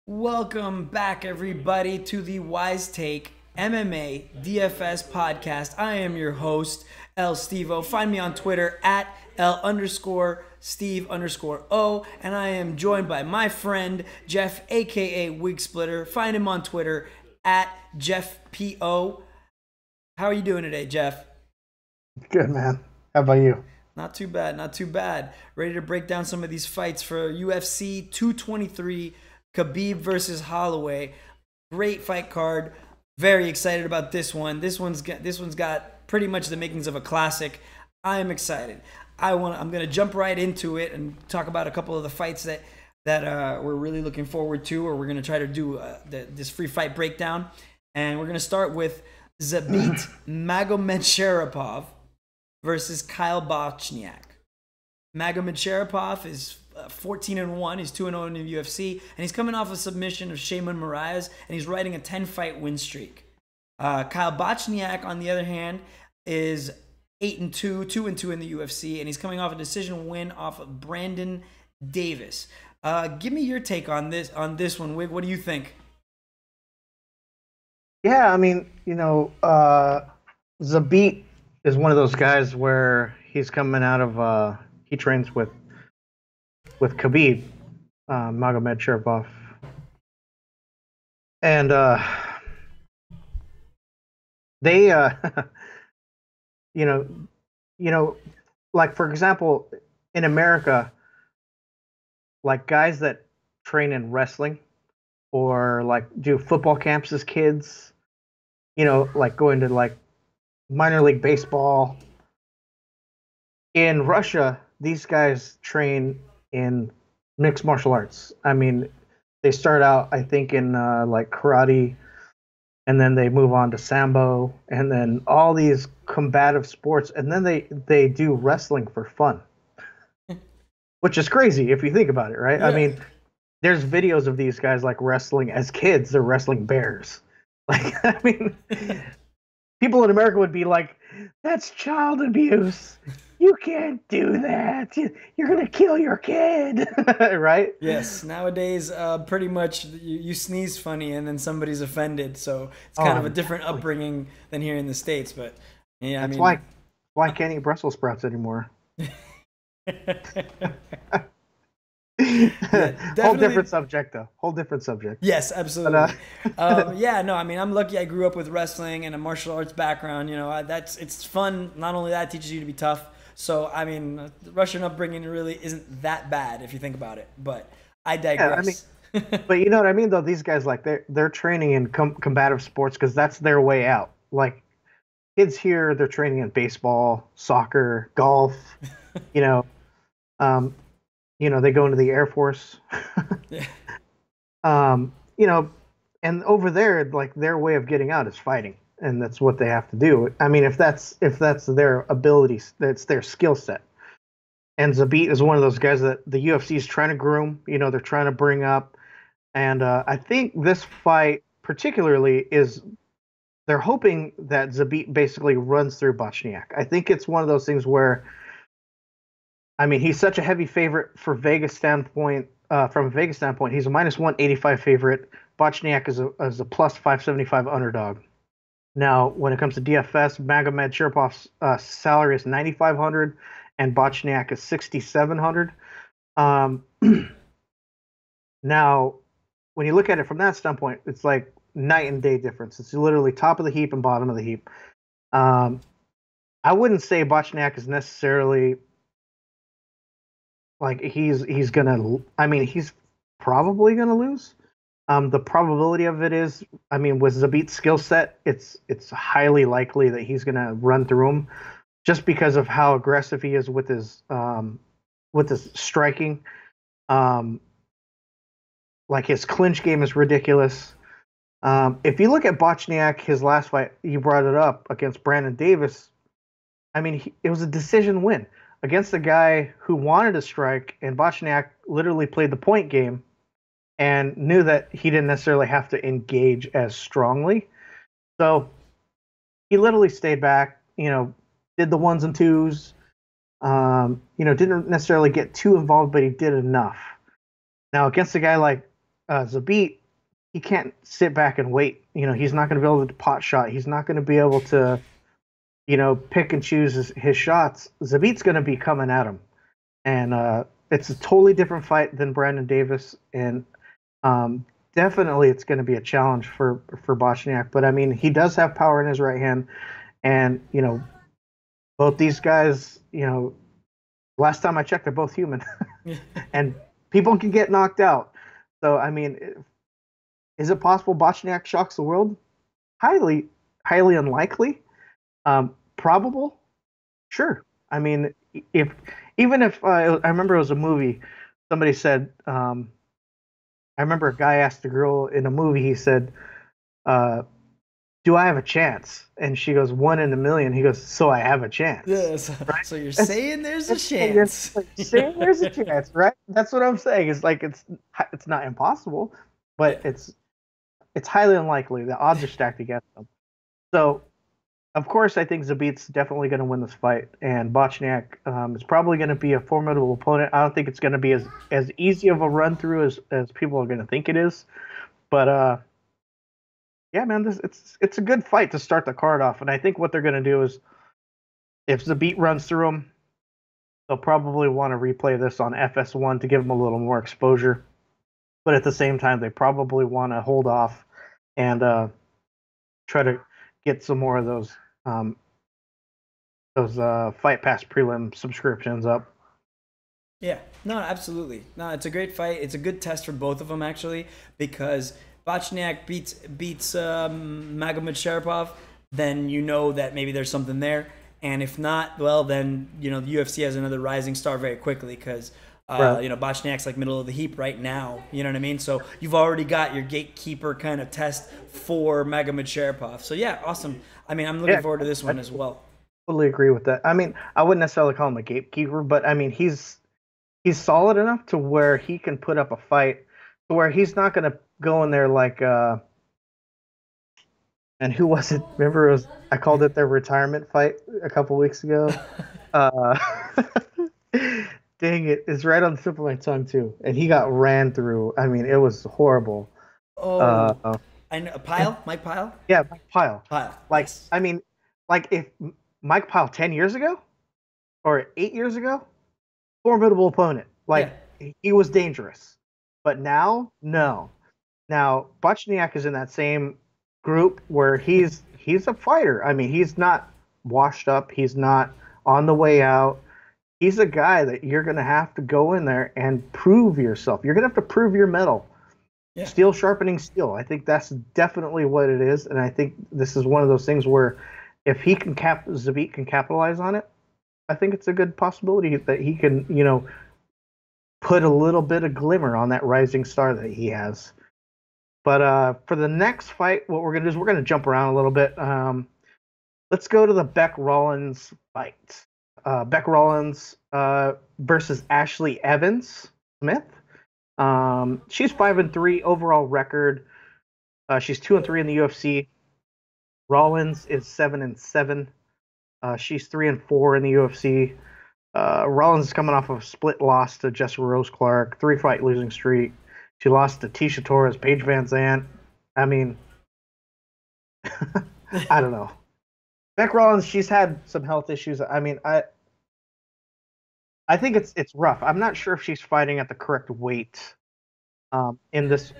Welcome back, everybody, to the Wise Take MMA DFS podcast. I am your host, L Stevo. Find me on Twitter at L_Steve_O, and I am joined by my friend Jeff, aka Wigsplitter. Find him on Twitter at JeffPO. How are you doing today, Jeff? Good, man. How about you? Not too bad, not too bad. Ready to break down some of these fights for UFC 223, Khabib versus Holloway. Great fight card. Very excited about this one. This one's got pretty much the makings of a classic. I am excited. I'm gonna jump right into it and talk about a couple of the fights that we're really looking forward to, or we're gonna try to do this free fight breakdown. And we're gonna start with Zabit Magomedsharipov versus Kyle Bochniak. Magomedsharipov is 14-1. He's 2-0 in the UFC, and he's coming off a submission of Shayman Moraes, and he's riding a 10-fight win streak. Kyle Bochniak, on the other hand, is 8-2, 2-2 in the UFC, and he's coming off a decision win off of Brandon Davis. Give me your take on this one, Wig. What do you think? Yeah, I mean, Zabit is one of those guys where he's coming out of he trains with Khabib, Magomedsharipov, and they like, for example, in America, like guys that train in wrestling or like do football camps as kids, like going to like minor league baseball. In Russia, these guys train in mixed martial arts. I mean, they start out, I think, in like karate, and then they move on to sambo, and then all these combative sports, and then they do wrestling for fun, which is crazy if you think about it, right? Yeah. I mean, there's videos of these guys like wrestling as kids. They're wrestling bears. Like, I mean, people in America would be like, "That's child abuse. You can't do that. You're going to kill your kid." Right? Yes. Nowadays, pretty much you sneeze funny and then somebody's offended. So it's kind of a different upbringing than here in the States. But yeah, that's why I can't eat Brussels sprouts anymore. Yeah, whole different subject, though. Whole different subject. Yes, absolutely. But, yeah, no, I mean, I'm lucky I grew up with wrestling and a martial arts background. It's fun. Not only that, it teaches you to be tough. So, I mean, the Russian upbringing really isn't that bad if you think about it. But I digress. Yeah, I mean, but you know what I mean, though? These guys, like, they're training in combative sports because that's their way out. Like, kids here, they're training in baseball, soccer, golf, they go into the Air Force. Yeah. And over there, like, their way of getting out is fighting. And that's what they have to do. I mean, if that's their ability, that's their skill set. And Zabit is one of those guys that the UFC is trying to groom. They're trying to bring up. And I think this fight particularly they're hoping that Zabit basically runs through Bochniak. I think it's one of those things where, I mean, he's such a heavy favorite for Vegas standpoint. From a Vegas standpoint, he's a -185 favorite. Bochniak is a plus 575 underdog. Now, when it comes to DFS, Magomedsharipov's salary is $9,500 and Bochniak is $6,700. Now, when you look at it from that standpoint, it's like night and day difference. It's literally top of the heap and bottom of the heap. I wouldn't say Bochniak is necessarily like he's gonna. I mean, he's probably gonna lose. The probability of it is, I mean, with Zabit's skill set, it's highly likely that he's going to run through him, just because of how aggressive he is with his striking. Like, his clinch game is ridiculous. If you look at Bochniak, his last fight, you brought it up against Brandon Davis. I mean, it was a decision win against a guy who wanted to strike, and Bochniak literally played the point game and knew that he didn't necessarily have to engage as strongly. So he literally stayed back, did the ones and twos. Didn't necessarily get too involved, but he did enough. Now against a guy like Zabit, he can't sit back and wait. He's not going to be able to pot shot. He's not going to be able to, pick and choose his shots. Zabit's going to be coming at him, and it's a totally different fight than Brandon Davis, and definitely it's going to be a challenge for Bochniak. But I mean, he does have power in his right hand, and both these guys, last time I checked, they're both human, and people can get knocked out. So I mean, is it possible Bochniak shocks the world? Highly, highly unlikely. Probable, sure. I mean, even if I remember it was a movie, somebody said, I remember a guy asked a girl in a movie, he said, do I have a chance? And she goes, 1 in a million. He goes, so I have a chance. Yes. Right? So you're saying there's a chance. Saying there's a chance, right? That's what I'm saying. It's like it's not impossible, but it's highly unlikely. The odds are stacked against them. So, of course, I think Zabit's definitely going to win this fight, and Bochniak is probably going to be a formidable opponent. I don't think it's going to be as easy of a run through as people are going to think it is, but yeah, man, it's a good fight to start the card off, and I think what they're going to do is, if Zabit runs through him, they'll probably want to replay this on FS1 to give him a little more exposure, but at the same time, they probably want to hold off and try to get some more of those Fight Pass prelim subscriptions up. Yeah, no, absolutely. No, it's a great fight. It's a good test for both of them, actually, because Bochniak beats Magomed Sharipov, then you know that maybe there's something there. And if not, well, then, the UFC has another rising star very quickly because, Right. Bochniak's like middle of the heap right now. You know what I mean? So you've already got your gatekeeper kind of test for Magomed Sharipov. So, yeah, awesome. I mean, I'm looking forward to this one as well. Totally agree with that. I mean, I wouldn't necessarily call him a gatekeeper, but I mean, he's solid enough to where he can put up a fight to where he's not going to go in there like and who was it? Remember, I called it their retirement fight a couple weeks ago. uh Dang it, it's right on the tip of my tongue too, and he got ran through. I mean, it was horrible. I know Pyle, Mike Pyle. Yeah, Mike Pyle. Like, Yes. I mean, like if Mike Pyle 10 years ago or 8 years ago, formidable opponent. Like, he was dangerous. But now, no. Now, Bochniak is in that same group where he's a fighter. I mean, he's not washed up. He's not on the way out. He's a guy that you're going to have to go in there and prove yourself. You're going to have to prove your mettle. Yeah. Steel sharpening steel. I think that's definitely what it is, and I think this is one of those things where if Zabit can capitalize on it, I think it's a good possibility that he can, put a little bit of glimmer on that rising star that he has. But for the next fight, what we're gonna do is we're gonna jump around a little bit. Let's go to the Beck Rollins fight. Beck Rollins versus Ashley Evans Smith. She's 5-3 overall record. She's 2-3 in the UFC. Rollins is 7-7. She's 3-4 in the UFC. Rollins is coming off of a split loss to Jessica Rose Clark, 3-fight losing streak. She lost to Tisha Torres, Paige Van Zandt. I mean, I don't know. Beck Rollins, she's had some health issues. I mean, I think it's rough. I'm not sure if she's fighting at the correct weight in this.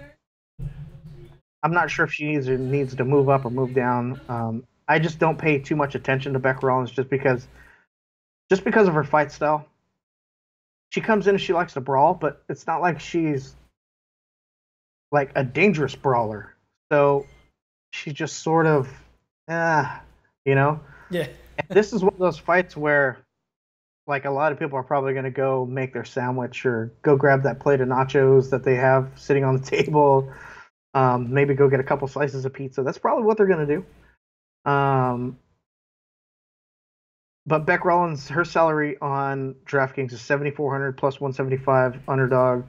I'm not sure if she either needs to move up or move down. I just don't pay too much attention to Beck Rollins just because of her fight style. She comes in and she likes to brawl, but it's not like she's like a dangerous brawler. So she's just sort of, Yeah. And this is one of those fights where, like, a lot of people are probably going to go make their sandwich or go grab that plate of nachos that they have sitting on the table. Maybe go get a couple slices of pizza. That's probably what they're going to do. But Beck Rollins, her salary on DraftKings is $7,400 plus 175 underdog.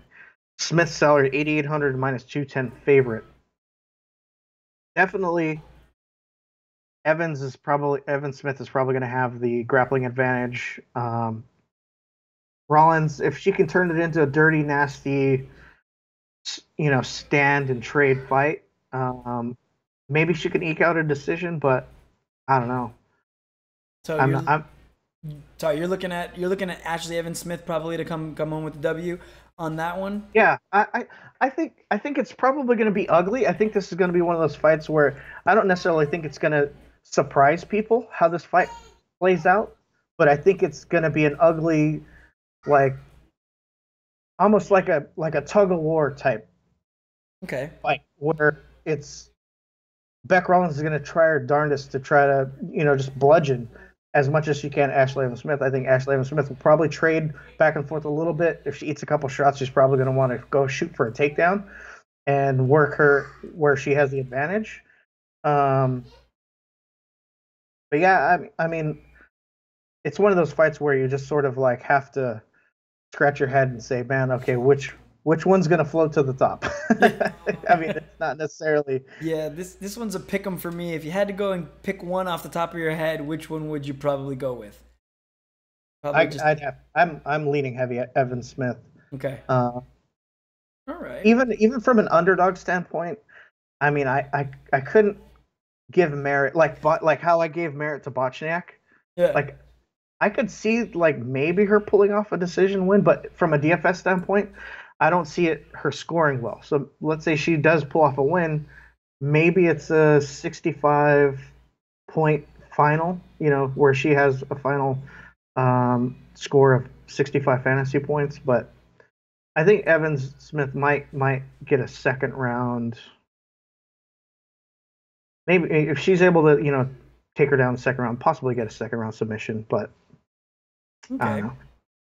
Smith's salary $8,800 minus 210 favorite. Definitely Evan Smith is probably going to have the grappling advantage. Rollins, if she can turn it into a dirty, nasty, stand and trade fight, maybe she can eke out a decision. But I don't know. So I'm you're not. I'm sorry, you're looking at Ashley Evans Smith probably to come home with the W on that one. Yeah, I think it's probably going to be ugly. I think this is going to be one of those fights where I don't necessarily think it's going to surprise people how this fight plays out, but I think it's going to be an ugly, like almost like a tug of war type Okay. fight where it's Beck Rollins is going to try her darndest to try to just bludgeon as much as she can Ashley Evans Smith. I think Ashley Evans Smith will probably trade back and forth a little bit. If she eats a couple shots, she's probably going to want to go shoot for a takedown and work her where she has the advantage. Um, but yeah, I mean, it's one of those fights where you just sort of like have to scratch your head and say, man, okay, which one's going to float to the top? Yeah. I mean, it's not necessarily. Yeah, this one's a pick 'em for me. If you had to go and pick one off the top of your head, which one would you probably go with? Probably just I'm leaning heavy at Evan Smith. okay. Uh, All right. even from an underdog standpoint, I mean, I couldn't give merit like how I gave merit to Bochniak. Yeah. Like I could see like maybe her pulling off a decision win, but from a DFS standpoint, I don't see her scoring well. So let's say she does pull off a win, maybe it's a 65 point final, where she has a final score of 65 fantasy points. But I think Evans Smith might get a second round. Maybe if she's able to, take her down the second round, possibly get a second round submission. But I Okay. don't know.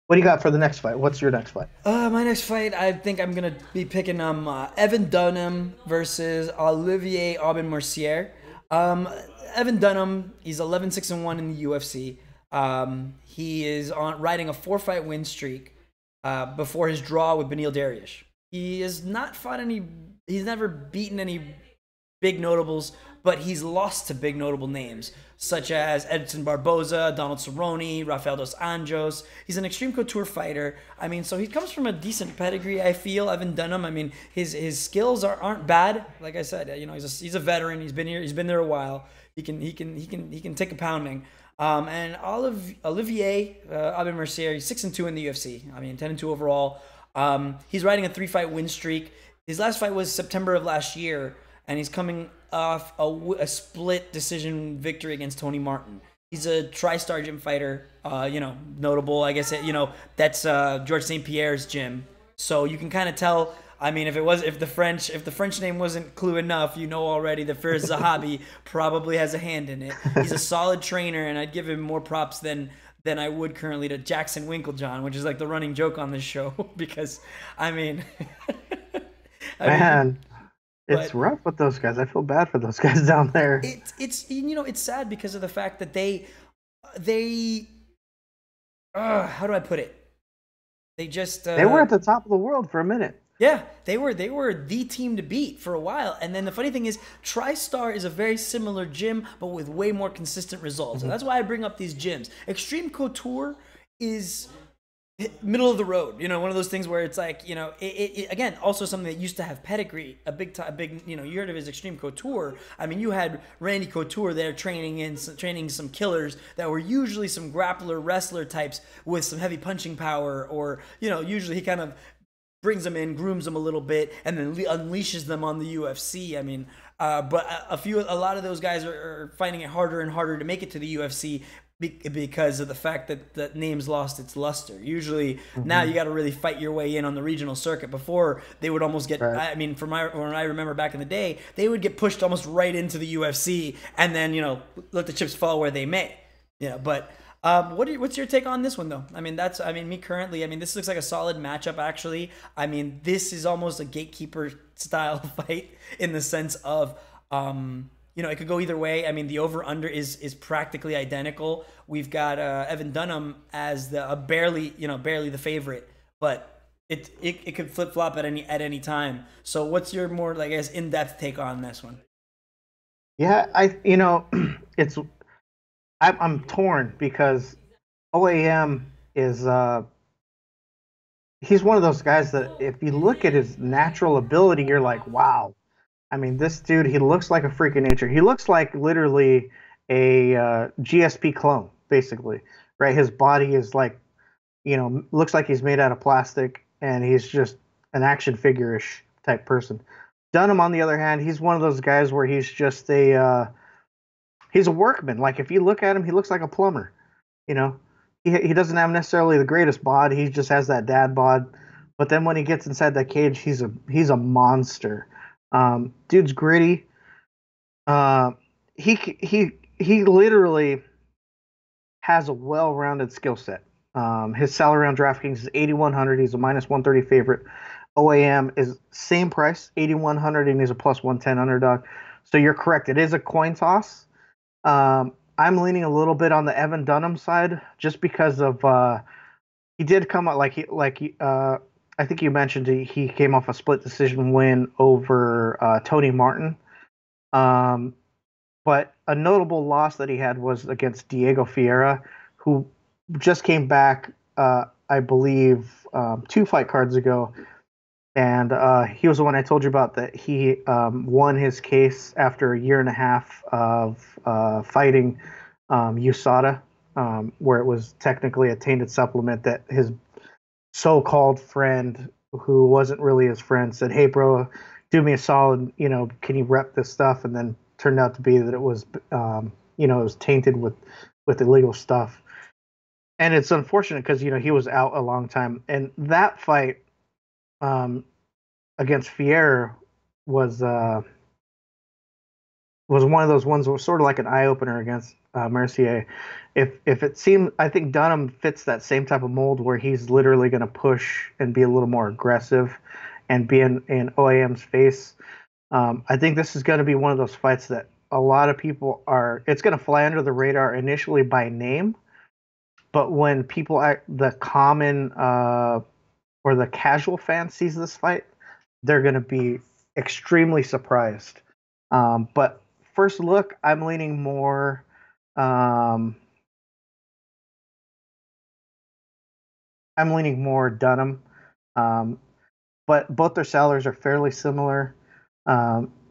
What do you got for the next fight? What's your next fight? My next fight, I think I'm gonna be picking Evan Dunham versus Olivier Aubin-Mercier. Evan Dunham, he's 11-6-1 in the UFC. He is riding a 4-fight win streak before his draw with Beneil Dariush. He has not fought any. He's never beaten any big notables, but he's lost to big notable names such as Edson Barboza, Donald Cerrone, Rafael dos Anjos. He's an Extreme Couture fighter. I mean, so he comes from a decent pedigree, I feel, Evan Dunham. I mean, his skills aren't bad. Like I said, he's a veteran. He's been here. He's been there a while. He can take a pounding. And Olivier Aubin-Mercier, he's 6-2 in the UFC. I mean, 10-2 overall. He's riding a 3-fight win streak. His last fight was September of last year, and he's coming off a split decision victory against Tony Martin. He's a TriStar gym fighter, notable. I guess that's George St. Pierre's gym. So you can kind of tell. I mean, if the French name wasn't clue enough, already that Firs Zahabi probably has a hand in it. He's a solid trainer, and I'd give him more props than I would currently to Jackson Winklejohn, which is like the running joke on this show because I mean, Man. It's rough with those guys. I feel bad for those guys down there. It's sad because of the fact that they how do I put it? They just they were at the top of the world for a minute. Yeah, they were the team to beat for a while. And then the funny thing is, TriStar is a very similar gym, but with way more consistent results. And that's why I bring up these gyms. Extreme Couture is middle of the road, one of those things where it's like, it again, also something that used to have pedigree, a big, you heard of his Extreme Couture. I mean, you had Randy Couture there training some killers that were usually some grappler wrestler types with some heavy punching power, or, usually he kind of brings them in, grooms them a little bit, and then unleashes them on the UFC. I mean, but a lot of those guys are finding it harder and harder to make it to the UFC because of the fact that the name's lost its luster. Usually now you got to really fight your way in on the regional circuit. Before, they would almost get, right. I mean, when I remember back in the day, they would get pushed almost right into the UFC and then, let the chips fall where they may. But what's your take on this one, though? I mean, me currently, this looks like a solid matchup, actually. I mean, this is almost a gatekeeper style fight in the sense of, it could go either way. I mean, the over/under is practically identical. We've got Evan Dunham as barely the favorite, but it could flip flop at any time. So, what's your more, I guess, in-depth take on this one? Yeah, it's I'm torn because OAM is he's one of those guys that if you look at his natural ability, you're like, wow. I mean, this dude, he looks like a freak of nature. He looks like literally a GSP clone, basically, right? His body is like, looks like he's made out of plastic, and he's just an action figure-ish type person. Dunham, on the other hand, he's one of those guys where he's just he's a workman. Like if you look at him, he looks like a plumber. You know, he doesn't have necessarily the greatest bod. He just has that dad bod. But then when he gets inside that cage, he's a monster. Dude's gritty. Uh, he literally has a well-rounded skill set. His salary on DraftKings is 8,100. He's a minus 130 favorite. OAM is same price, 8,100, and he's a plus 110 underdog. So you're correct. It is a coin toss. I'm leaning a little bit on the Evan Dunham side just because of he did come out I think you mentioned he came off a split decision win over Tony Martin. Um, but a notable loss that he had was against Diego Fiera, who just came back, I believe, 2 fight cards ago. And he was the one I told you about that he won his case after a year and a half of fighting USADA, where it was technically a tainted supplement that his so-called friend, who wasn't really his friend, said, "Hey, bro, do me a solid. Can you rep this stuff?" And then turned out to be that it was, it was tainted with illegal stuff. And it's unfortunate because he was out a long time, and that fight um, against Fier was was one of those ones that was sort of like an eye opener against Mercier. If it seemed, I think Dunham fits that same type of mold where he's literally going to push and be a little more aggressive and be in OAM's face. I think this is going to be one of those fights that a lot of people are. It's going to fly under the radar initially by name, but when the common or the casual fan sees this fight, they're going to be extremely surprised. But first look, Um, I'm leaning more Dunham, um, but both their salaries are fairly similar.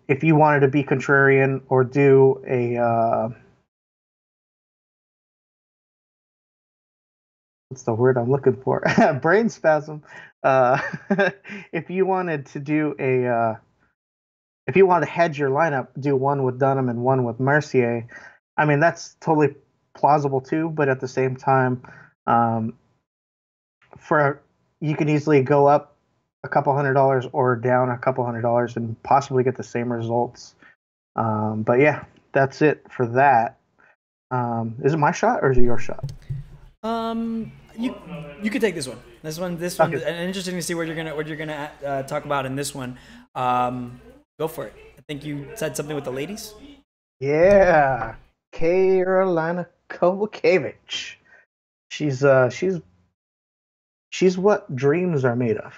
If you wanted to be contrarian or do a what's the word I'm looking for? Brain spasm. Uh, if you wanted to do if you wanted to hedge your lineup, do one with Dunham and one with Mercier. I mean, that's totally plausible too. But at the same time, um, for you can easily go up a couple $100 or down a couple $100 and possibly get the same results. But yeah, that's it for that. Is it my shot or is it your shot? You could take this one. This one, Okay. and interesting to see what you're gonna talk about in this one. Go for it. I think you said something with the ladies. Yeah, Carolina Kovacevic. She's uh she's she's what dreams are made of.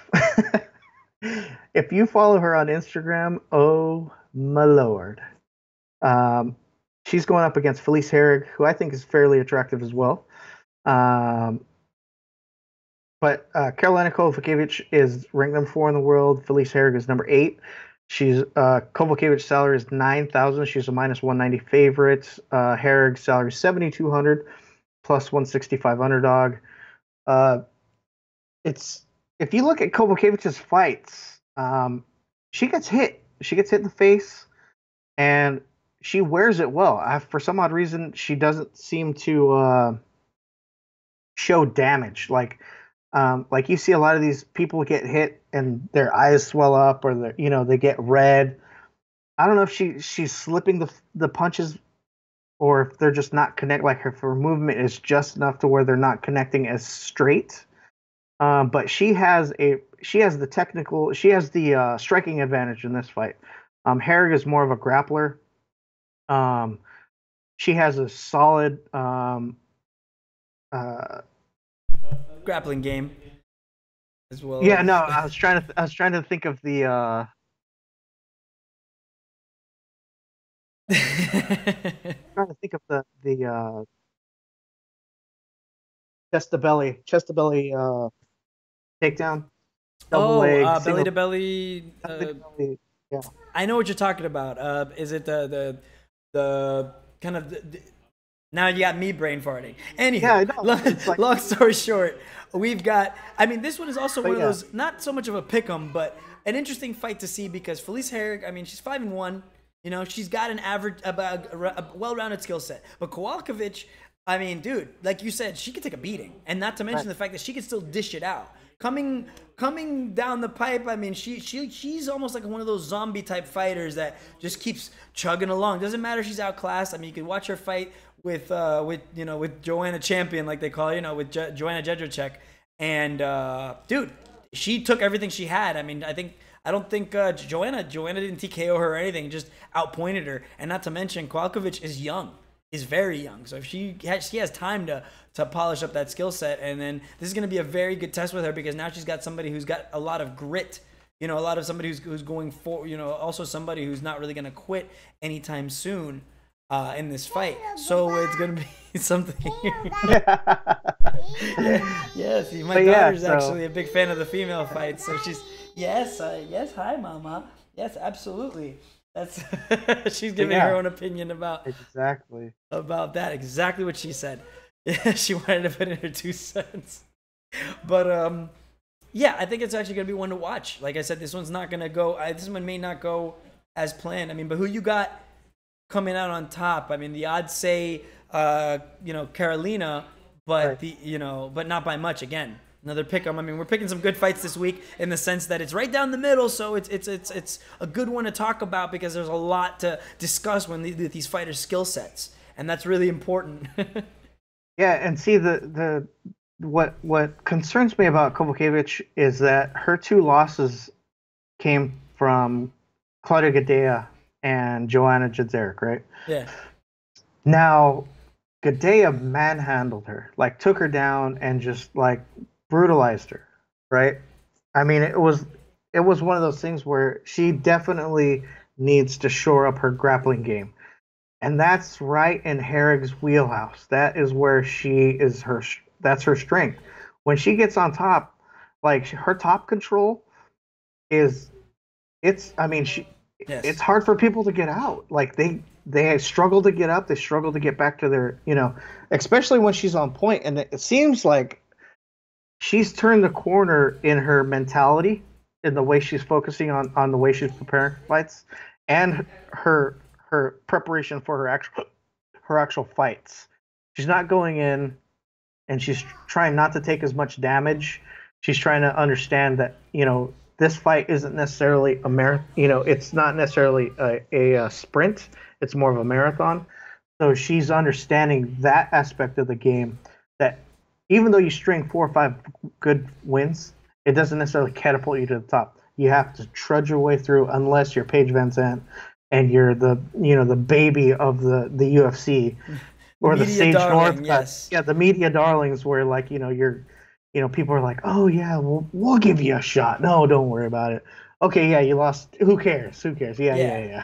If you follow her on Instagram, oh my lord. Um, she's going up against Felice Herrig, who I think is fairly attractive as well. Um, but Carolina Kovacevic is ranked number 4 in the world. Felice Herrig is number 8. She's Kovacevic's salary is 9,000. She's a minus 190 favorite. Herrig's salary is 7,200 plus 165 underdog. Uh, it's if you look at Kovacevic's fights, she gets hit. She gets hit in the face, and she wears it well. For some odd reason, she doesn't seem to show damage. Like you see a lot of these people get hit and their eyes swell up or they get red. I don't know if she's slipping the punches or if they're just not connect. Like her movement is just enough to where they're not connecting as straight. But she has the striking advantage in this fight. Herrig is more of a grappler. Um, she has a solid uh, Grappling game as well yeah, no, as I was trying to think of the I'm trying to think of the chest to belly takedown, double Oh, leg, belly single to belly. belly to belly. Yeah, I know what you're talking about. Is it the kind of now you got me brain farting. yeah, Anywho, I know. It's like, long story short, we've got. I mean, this one is also one but of yeah, those not so much of a pick'em, but an interesting fight to see because Felice Herrig. I mean, she's 5-1. You know, she's got an average, a well-rounded skill set. But Kowalkiewicz, I mean, dude, like you said, she could take a beating, and not to mention right. the fact that she could still dish it out. Coming down the pipe, I mean, she's almost like one of those zombie type fighters that just keeps chugging along. Doesn't matter if she's outclassed. I mean, you can watch her fight with Joanna Champion, like they call her, with Joanna Jedrzejczyk, and dude, she took everything she had. I mean, I don't think Joanna didn't TKO her or anything, just outpointed her. And not to mention, Kowalkiewicz is very young. So if she has time to polish up that skill set, and then this is going to be a very good test with her because now she's got somebody who's got a lot of grit. A lot of somebody who's going for, also somebody who's not really going to quit anytime soon in this fight. So it's going to be something. Yes, my daughter's actually a big fan of the female fights, so she's yes, hi mama, yes, absolutely. That's she's giving her own opinion about that. Exactly what she said. Yeah, she wanted to put in her 2 cents. But yeah, I think it's actually gonna be one to watch. Like I said, this one's not gonna go. This one may not go as planned. I mean, but who you got coming out on top? I mean, the odds say Carolina, but right. But not by much. Again, another pick 'em. I mean, we're picking some good fights this week in the sense that it's right down the middle, so it's a good one to talk about because there's a lot to discuss when these fighters' skill sets, and that's really important. Yeah, and see what concerns me about Kowalkiewicz is that her 2 losses came from Claudia Gadelha and Joanna Jedrzejczyk, right? Yeah. Now, Gadelha manhandled her, like took her down and just like brutalized her, right? I mean, it was one of those things where she definitely needs to shore up her grappling game. And that's right in Herrig's wheelhouse. That is where that's her strength. When she gets on top, like her top control it's hard for people to get out. Like they struggle to get up, they struggle to get back to their, especially when she's on point. And it seems like she's turned the corner in her mentality, in the way she's focusing on the way she's preparing fights, and her preparation for her actual fights. She's not going in and she's trying not to take as much damage. She's trying to understand that, this fight isn't necessarily a marathon. It's not necessarily a sprint. It's more of a marathon. So she's understanding that aspect of the game, that even though you string 4 or 5 good wins, it doesn't necessarily catapult you to the top. You have to trudge your way through, unless you're Paige Van Zandt and you're the baby of the UFC, or the Sage North. Yes. Yeah, the media darlings, where like you're people are like, oh yeah, we'll give you a shot. No, don't worry about it. Okay, yeah, you lost. Who cares? Yeah.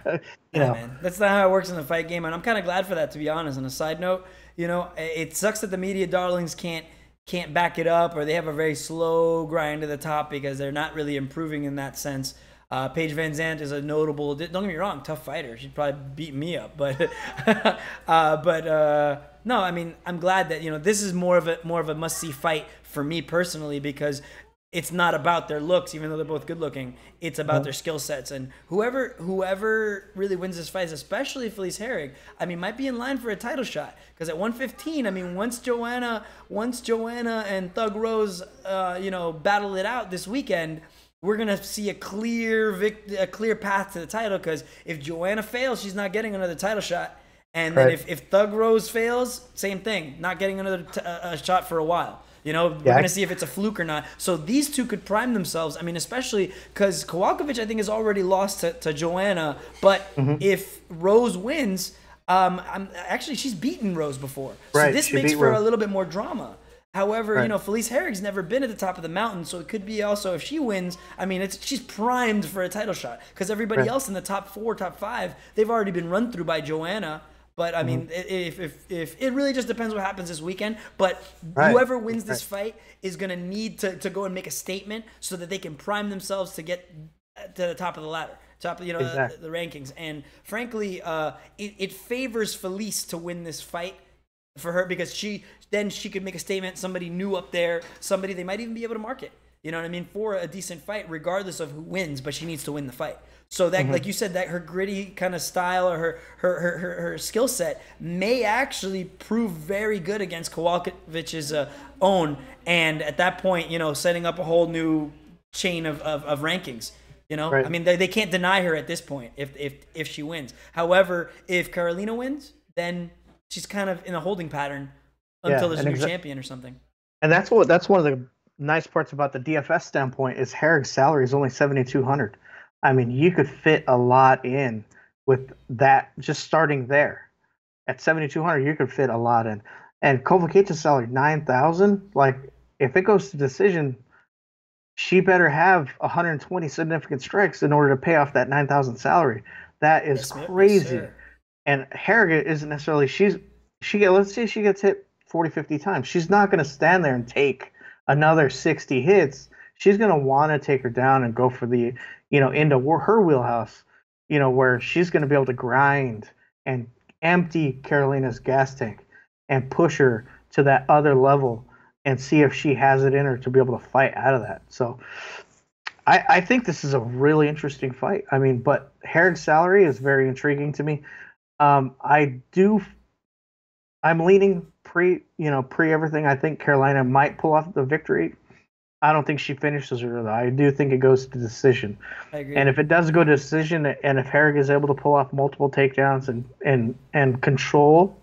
Man, that's not how it works in the fight game, and I'm kind of glad for that, to be honest. On a side note, it sucks that the media darlings can't back it up, or they have a very slow grind to the top because they're not really improving in that sense. Paige Van Zandt is a notable. Don't get me wrong, tough fighter. She'd probably beat me up, but no. I mean, I'm glad that this is more of a must see fight for me personally, because it's not about their looks, even though they're both good looking. It's about their skill sets, and whoever really wins this fight, especially Felice Herrig, I mean, might be in line for a title shot, because at 115, I mean, once Joanna and Thug Rose, battle it out this weekend, we're gonna see a clear path to the title. Because if Joanna fails, she's not getting another title shot, and then if Thug Rose fails, same thing, not getting another shot for a while. We're going to see if it's a fluke or not. So these two could prime themselves. I mean, especially because Kowalkiewicz, I think, has already lost to Joanna. But if Rose wins, actually, she's beaten Rose before. So this makes for a little bit more drama. However, Felice Herrig's never been at the top of the mountain, so it could be also if she wins. I mean, she's primed for a title shot because everybody else in the top 4, top 5, they've already been run through by Joanna. But I mean, if it really just depends what happens this weekend. But whoever wins this fight is gonna need to go and make a statement so that they can prime themselves to get to the top of the ladder, top of the rankings. And frankly, it favors Felice to win this fight for her because she could make a statement. Somebody new up there, somebody they might even be able to market. You know what I mean, for a decent fight, regardless of who wins. But she needs to win the fight. So that, like you said, that her gritty kind of style or her skill set may actually prove very good against Kowalkiewicz' own. And at that point, setting up a whole new chain of rankings. I mean, they can't deny her at this point if she wins. However, if Carolina wins, then she's kind of in a holding pattern until there's a new champion or something. And that's one of the nice parts about the DFS standpoint is Herrig's salary is only $7,200. I mean, you could fit a lot in with that just starting there. At $7,200, you could fit a lot in. And Kowalkiewicz' salary $9,000. Like, if it goes to decision, she better have 120 significant strikes in order to pay off that $9,000 salary. That is crazy. Yes, and Herrig isn't necessarily let's say she gets hit 40, 50 times. She's not going to stand there and take another 60 hits. She's going to want to take her down and go for the, into her wheelhouse, where she's going to be able to grind and empty Carolina's gas tank and push her to that other level and see if she has it in her to be able to fight out of that. So I think this is a really interesting fight. I mean, but Herrig's salary is very intriguing to me. I'm leaning pre everything. I think Carolina might pull off the victory. I don't think she finishes her though. I do think it goes to decision. I agree. And if it does go to decision, and if Herrig is able to pull off multiple takedowns and control,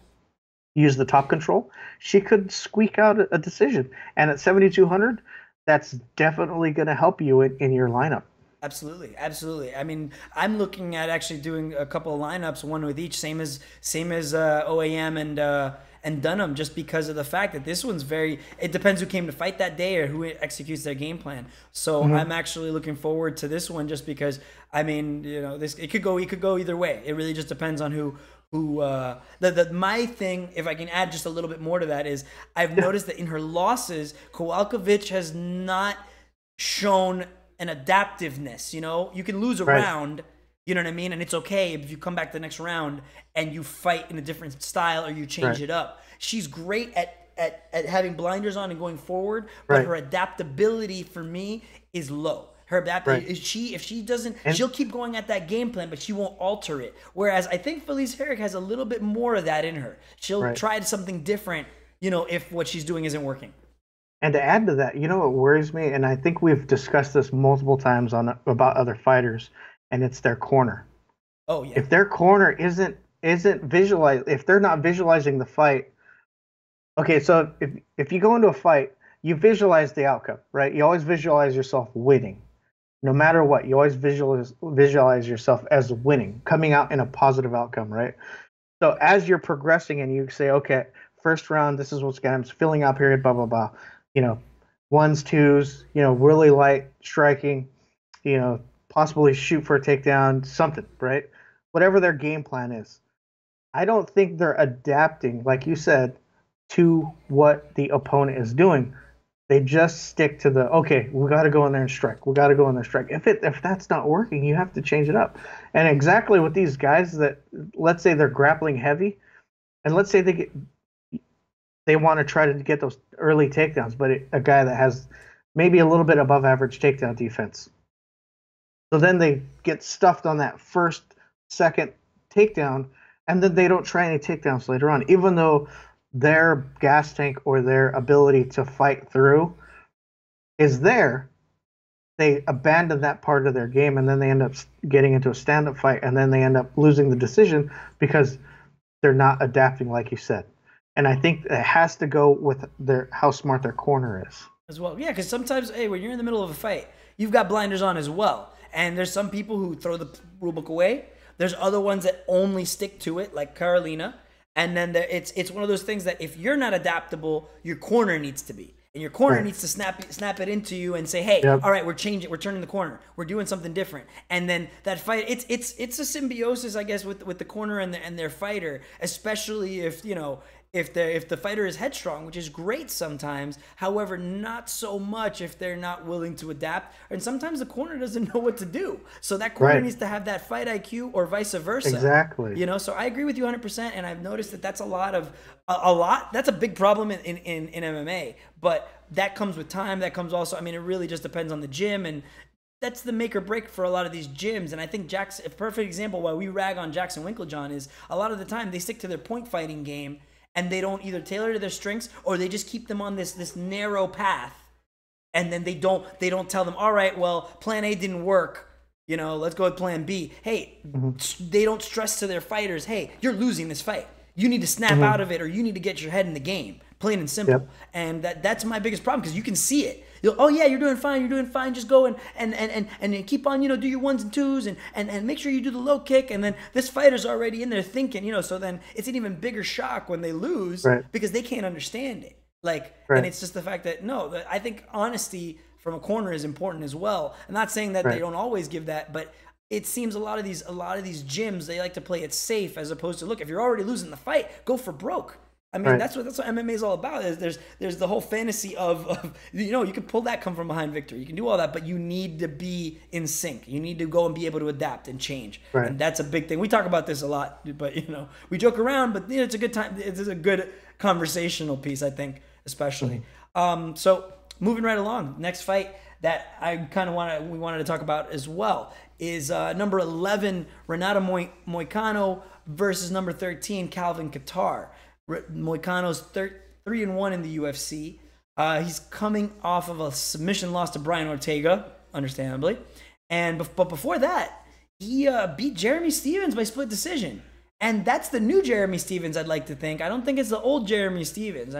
use the top control, she could squeak out a decision. And at 7,200, that's definitely going to help you in your lineup. Absolutely. I mean, I'm looking at actually doing a couple of lineups, one with each, same as OAM and Dunham, just because of the fact that this one's it depends who came to fight that day or who executes their game plan. So I'm actually looking forward to this one just because, I mean, it could go either way. It really just depends on who my thing, if I can add just a little bit more to that, is I've noticed that in her losses, Kowalkiewicz has not shown an adaptiveness. You can lose a round, you know what I mean, and it's okay if you come back the next round and you fight in a different style or you change it up. She's great at having blinders on and going forward, but her adaptability for me is low. Her adaptability, if she doesn't, she'll keep going at that game plan, but she won't alter it. Whereas I think Felice Herrig has a little bit more of that in her. She'll try something different, if what she's doing isn't working. And to add to that, what worries me, and I think we've discussed this multiple times about other fighters, and it's their corner. Oh yeah. If their corner isn't visualized, if they're not visualizing the fight, okay. So if you go into a fight, you visualize the outcome, right? You always visualize yourself winning, no matter what. You always visualize yourself as winning, coming out in a positive outcome, right? So as you're progressing and you say, okay, first round, this is what's going on. I'm filling out period, blah blah blah. Ones, twos, really light striking, possibly shoot for a takedown, something, right? Whatever their game plan is. I don't think they're adapting, like you said, to what the opponent is doing. They just stick to okay, we got to go in there and strike. We got to go in there and strike. If that's not working, you have to change it up. And exactly with these guys that, let's say they're grappling heavy, and let's say they want to try to get those early takedowns, but a guy that has maybe a little bit above average takedown defense. So then they get stuffed on that first, second takedown, and then they don't try any takedowns later on, even though their gas tank or their ability to fight through is there. They abandon that part of their game, and then they end up getting into a stand-up fight, and then they end up losing the decision because they're not adapting, like you said. And I think it has to go with how smart their corner is. As well. Yeah, because sometimes, when you're in the middle of a fight, you've got blinders on as well. And there's some people who throw the rulebook away. There's other ones that only stick to it, like Carolina. And then it's one of those things that if you're not adaptable, your corner needs to be. And your corner needs to snap it into you and say, hey, all right, we're changing, we're turning the corner, we're doing something different. And then that fight, it's a symbiosis, I guess, with the corner and their fighter, especially if if the fighter is headstrong, which is great sometimes. However, not so much if they're not willing to adapt. And sometimes the corner doesn't know what to do. So that corner needs to have that fight IQ or vice versa. Exactly. So I agree with you 100%. And I've noticed that that's a lot. That's a big problem in MMA. But that comes with time. That comes also, it really just depends on the gym. And that's the make or break for a lot of these gyms. And I think a perfect example why we rag on Jackson Winklejohn is a lot of the time they stick to their point fighting game. And they don't either tailor to their strengths or they just keep them on this narrow path. And then they don't tell them, all right, well, plan A didn't work. Let's go with plan B. Hey, they don't stress to their fighters, hey, you're losing this fight. You need to snap out of it or you need to get your head in the game. Plain and simple. Yep. And that's my biggest problem because you can see it. Oh yeah, you're doing fine. Just go and keep on, do your ones and twos and make sure you do the low kick. And then this fighter's already in there thinking, so then it's an even bigger shock when they lose because they can't understand it. And it's just the fact that I think honesty from a corner is important as well. I'm not saying that they don't always give that, but it seems a lot of these gyms, they like to play it safe as opposed to, look, if you're already losing the fight, go for broke. That's what MMA is all about. There's the whole fantasy of you can pull that come from behind victory. You can do all that, but you need to be in sync. You need to go and be able to adapt and change. And that's a big thing. We talk about this a lot, but we joke around, but it's a good time. It's a good conversational piece, I think, especially. So moving right along, next fight that I kind of we wanted to talk about as well is number 11 Renato Moicano versus number 13 Calvin Kattar. Moicano's 3-1 in the UFC. He's coming off of a submission loss to Brian Ortega, understandably. But before that, he beat Jeremy Stephens by split decision. And that's the new Jeremy Stephens, I'd like to think. I don't think it's the old Jeremy Stephens.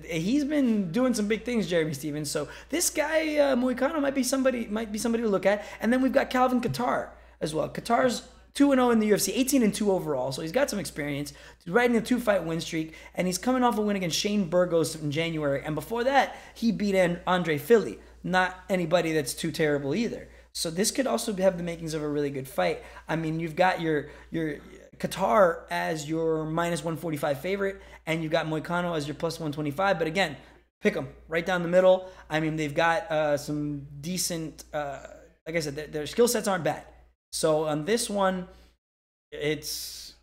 He's been doing some big things, Jeremy Stephens. So this guy, Moicano, might be somebody to look at. And then we've got Calvin Kattar as well. Kattar's 2-0 in the UFC, 18-2 overall, so he's got some experience. He's riding a 2-fight win streak, and he's coming off a win against Shane Burgos in January. And before that, he beat Andre Fili. Not anybody that's too terrible either. So this could also have the makings of a really good fight. You've got your Kattar as your -145 favorite, and you've got Moicano as your +125. But again, pick them right down the middle. They've got some decent, like I said, their skill sets aren't bad. So on this one, it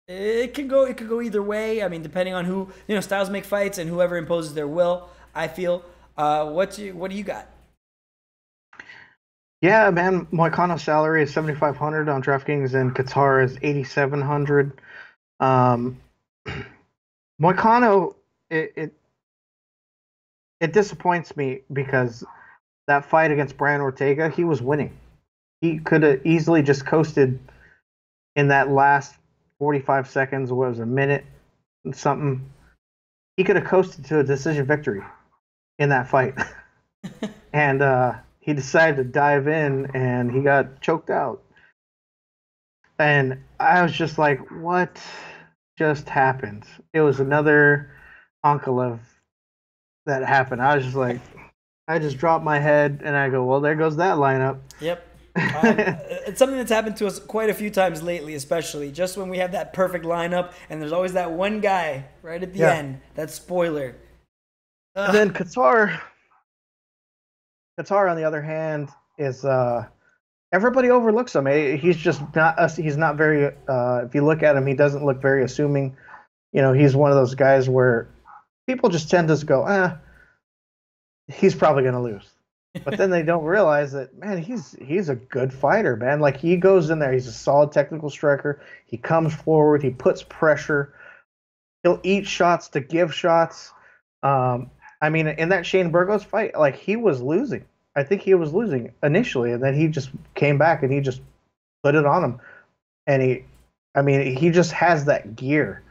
could go either way. Depending on who, styles make fights and whoever imposes their will, I feel. What do you got? Yeah, man, Moicano's salary is $7,500 on DraftKings and Kattar is $8,700. Moicano, it disappoints me because that fight against Brian Ortega, he was winning. He could have easily just coasted in that last 45 seconds, what was it, a minute and something. He could have coasted to a decision victory in that fight. And he decided to dive in and he got choked out. And I was just like, what just happened? It was another Ankalev that happened. I was just like, I just dropped my head and I go, well, there goes that lineup. Yep. It's something that's happened to us quite a few times lately, especially just when we have that perfect lineup and there's always that one guy right at the end, that spoiler. And then Kattar, on the other hand, is everybody overlooks him. He's just not. He's not very. If you look at him, he doesn't look very assuming. He's one of those guys where people just tend to go, he's probably going to lose. But then they don't realize that, man, he's a good fighter, man. Like, he goes in there, he's a solid technical striker. He comes forward, he puts pressure. He'll eat shots to give shots. In that Shane Burgos fight, like, he was losing. I think he was losing initially, and then he just came back and he just put it on him. And he just has that gear.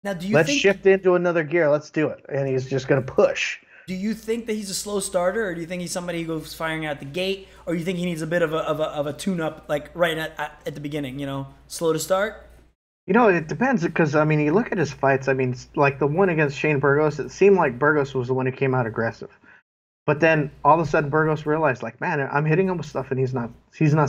Now, Let's shift into another gear. Let's do it. And he's just going to push. Do you think that he's a slow starter, or do you think he's somebody who goes firing out the gate, or do you think he needs a bit of a tune-up, like right at the beginning, slow to start? You know, it depends because I mean, you look at his fights. I mean, like the one against Shane Burgos, it seemed like Burgos was the one who came out aggressive. But then all of a sudden, Burgos realized, like, man, I'm hitting him with stuff, and he's not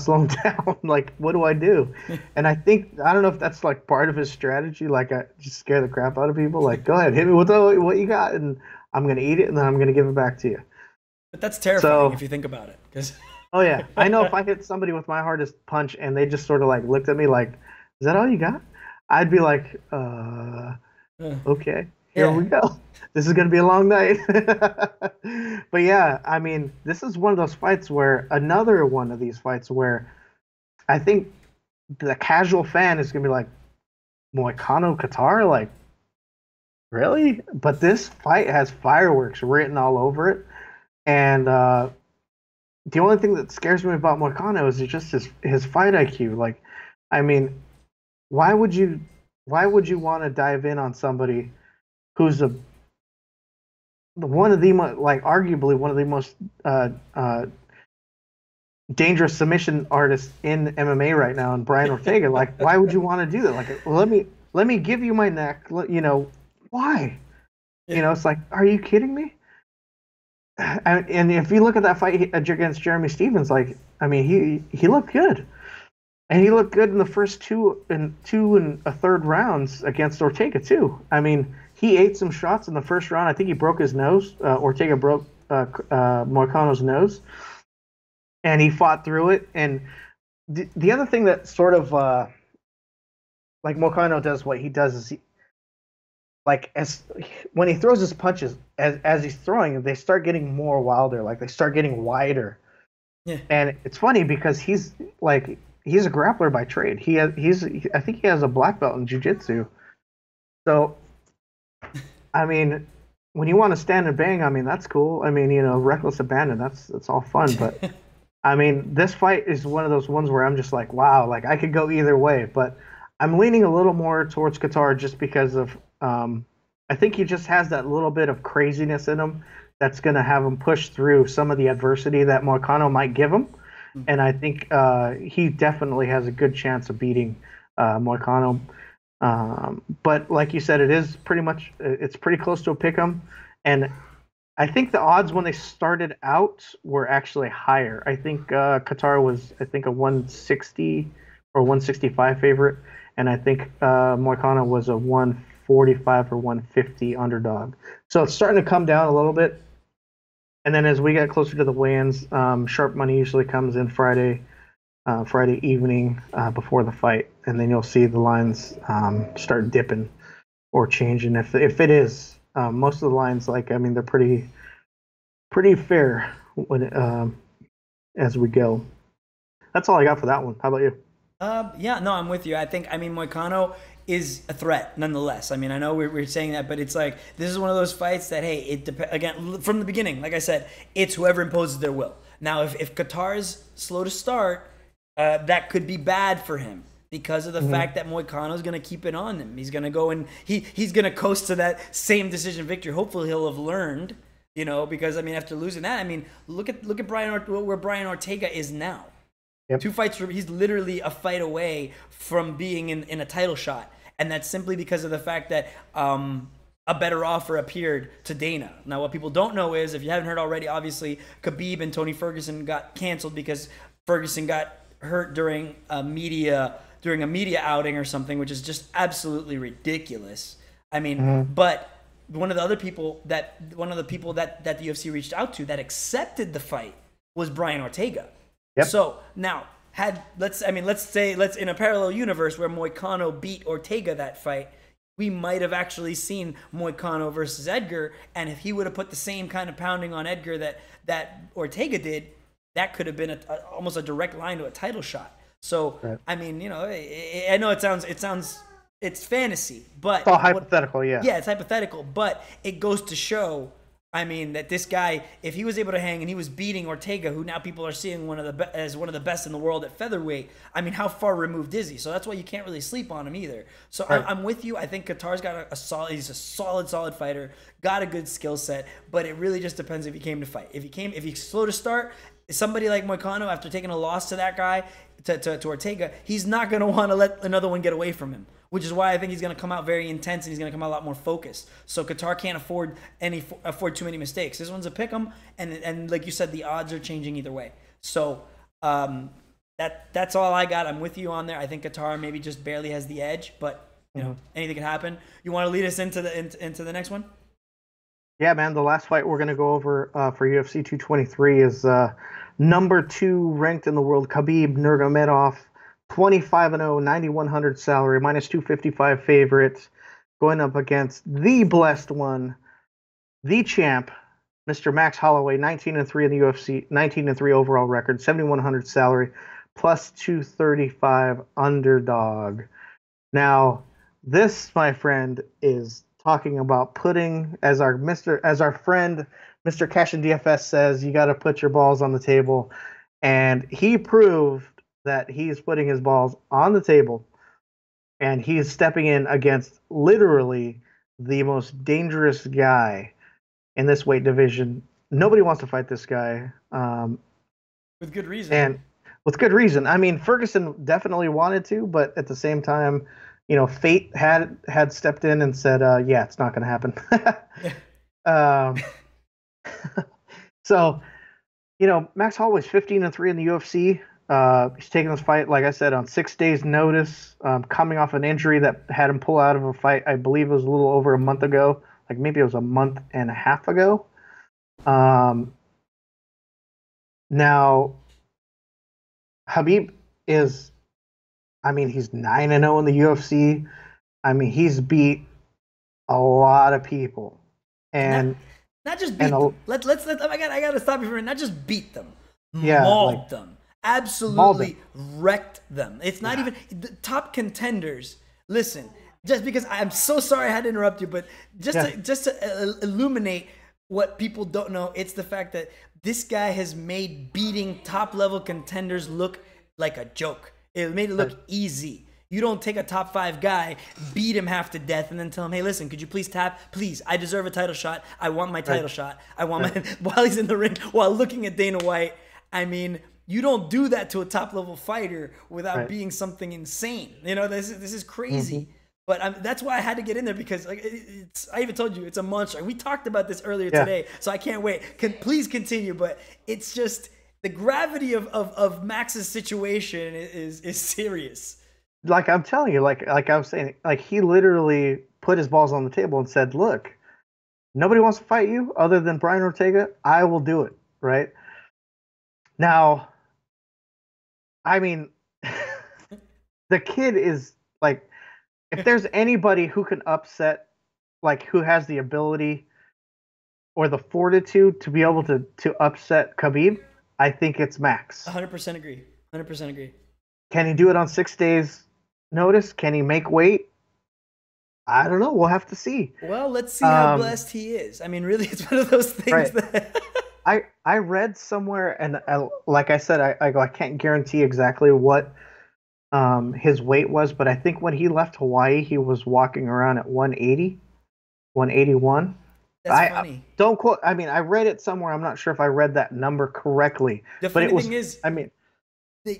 slowing down. Like, what do I do? And I don't know if that's like part of his strategy, like, I just scare the crap out of people. Like, go ahead, hit me with what you got, and I'm gonna eat it, and then I'm gonna give it back to you. But that's terrifying So, if you think about it. Because oh yeah, I know if I hit somebody with my hardest punch, and they just sort of like looked at me like, is that all you got? I'd be like, okay, here yeah, we go. This is gonna be a long night. But yeah, I mean, this is one of those fights where another one of these fights where I think the casual fan is gonna be like, Moicano Qatar, like, really? But this fight has fireworks written all over it, and the only thing that scares me about Moicano is just his fight IQ. Like, I mean, why would you why would you want to dive in on somebody who's one of the like arguably one of the most dangerous submission artists in MMA right now, and Brian Ortega? Like, why would you want to do that? Like, let me give you my neck. Why? It's like, are you kidding me? And if you look at that fight against Jeremy Stevens, like, I mean, he looked good, and he looked good in the first two and a third rounds against Ortega too. I mean, he ate some shots in the first round. I think he broke his nose. Ortega broke Moicano's nose, and he fought through it. And the other thing that sort of like Moicano does, what he does is like as when he throws his punches, as he's throwing, they start getting more wilder, like they start getting wider. yeah. And it's funny because he's a grappler by trade. I think he has a black belt in jiu-jitsu. So I mean, when you want to stand and bang, I mean, that's cool. I mean, reckless abandon, that's all fun. But I mean, this fight is one of those ones where I'm just like, wow, like I could go either way. But I'm leaning a little more towards Qatar just because of I think he just has that little bit of craziness in him that's going to have him push through some of the adversity that Moicano might give him. And I think he definitely has a good chance of beating Moicano. But like you said, it's pretty close to a pick 'em. And I think the odds when they started out were actually higher. I think Qatar was, I think, a 160 or 165 favorite, and I think Moicano was a 145 or 150 underdog. So it's starting to come down a little bit. And then as we get closer to the weigh-ins, sharp money usually comes in Friday evening before the fight, and then you'll see the lines start dipping or changing. If it is, most of the lines, like, I mean, they're pretty fair when as we go. That's all I got for that one. How about you? Yeah, no, I'm with you. I mean, Moicano is a threat nonetheless. I mean, I know we're saying that, but it's like, this is one of those fights that, hey, it depends, again, from the beginning, like I said, it's whoever imposes their will. Now, if Qatar's slow to start, that could be bad for him because of the fact that Moicano's going to keep it on him. He's going to go and he's going to coast to that same decision victory. Hopefully he'll have learned, because, I mean, after losing that, I mean, look at where Brian Ortega is now. Yep. 2 fights, he's literally a fight away from being in a title shot. And that's simply because of the fact that a better offer appeared to Dana. Now, what people don't know is, if you haven't heard already, obviously, Khabib and Tony Ferguson got canceled because Ferguson got hurt during a media outing or something, which is just absolutely ridiculous. I mean, but one of the people that the UFC reached out to that accepted the fight was Brian Ortega. Yep. So now, let's say in a parallel universe where Moicano beat Ortega that fight, we might have actually seen Moicano versus Edgar, and if he would have put the same kind of pounding on Edgar that Ortega did, that could have been almost a direct line to a title shot. So right. I mean, I know it sounds it's fantasy, but it's all hypothetical. Yeah, it's hypothetical, but it goes to show, I mean, that this guy, if he was able to hang and he was beating Ortega, who now people are seeing as one of the best in the world at featherweight, I mean, how far removed is he? So that's why you can't really sleep on him either. So right. I'm with you. I think Qatar's got he's a solid fighter, got a good skill set, but it really just depends if he came to fight. If he's slow to start, somebody like Moicano, after taking a loss to that guy, to Ortega, he's not going to want to let another one get away from him. which is why I think he's going to come out very intense and he's going to come out a lot more focused. So Qatar can't afford too many mistakes. This one's a pick 'em, and like you said, the odds are changing either way. So that's all I got. I'm with you on there. I think Qatar maybe just barely has the edge, but anything can happen. You want to lead us into the next one? Yeah, man. The last fight we're going to go over for UFC 223 is number 2 ranked in the world, Khabib Nurmagomedov, 25-0, 9,100 salary, minus 255 favorite, going up against the blessed one, the champ, Mr. Max Holloway, 19-3 in the UFC, 19-3 overall record, 7,100 salary, plus 235 underdog. Now, this, my friend, is talking about putting, as our friend Mr. Cash and DFS says, you got to put your balls on the table, and he proved that he's putting his balls on the table, and he's stepping in against literally the most dangerous guy in this weight division. Nobody wants to fight this guy. With good reason. And with good reason. I mean, Ferguson definitely wanted to, but at the same time, fate had stepped in and said, yeah, it's not going to happen. So, Max Holloway's 15-3 in the UFC. He's taking this fight, like I said, on 6 days' notice, coming off an injury that had him pull out of a fight, I believe it was a little over a month ago. Like maybe it was a month and a half ago. Now, Khabib is, he's 9-0 in the UFC. He's beat a lot of people. And not just beat them. Let's I gotta stop you for a minute. Not just beat them. Yeah, mauled them. Absolutely wrecked them. It's not even the top contenders. Listen, just because I'm so sorry I had to interrupt you, but just to illuminate what people don't know, it's the fact that this guy has made beating top level contenders look like a joke. It made it look easy. You don't take a top 5 guy, beat him half to death, and then tell him, hey, listen, could you please tap? Please, I deserve a title shot. I want my title shot. I want my while he's in the ring, while looking at Dana White. You don't do that to a top level fighter without being something insane. This is crazy. Mm-hmm. But that's why I had to get in there, because I even told you it's a monster. We talked about this earlier today, so I can't wait. Please continue, but it's just the gravity of Max's situation is serious. Like I'm telling you, like I was saying, like he literally put his balls on the table and said, "Look, nobody wants to fight you other than Brian Ortega. I will do it." Right now, the kid is like, if there's anybody who can upset, like who has the ability or the fortitude to be able to upset Khabib, I think it's Max. 100% agree. 100% agree. Can he do it on 6 days' notice? Can he make weight? I don't know. We'll have to see. Well, let's see how blessed he is. Really, it's one of those things that... I read somewhere, and like I said, I can't guarantee exactly what his weight was, but I think when he left Hawaii, he was walking around at 180, 181. That's funny. Don't quote. I read it somewhere. I'm not sure if I read that number correctly. The funny thing is,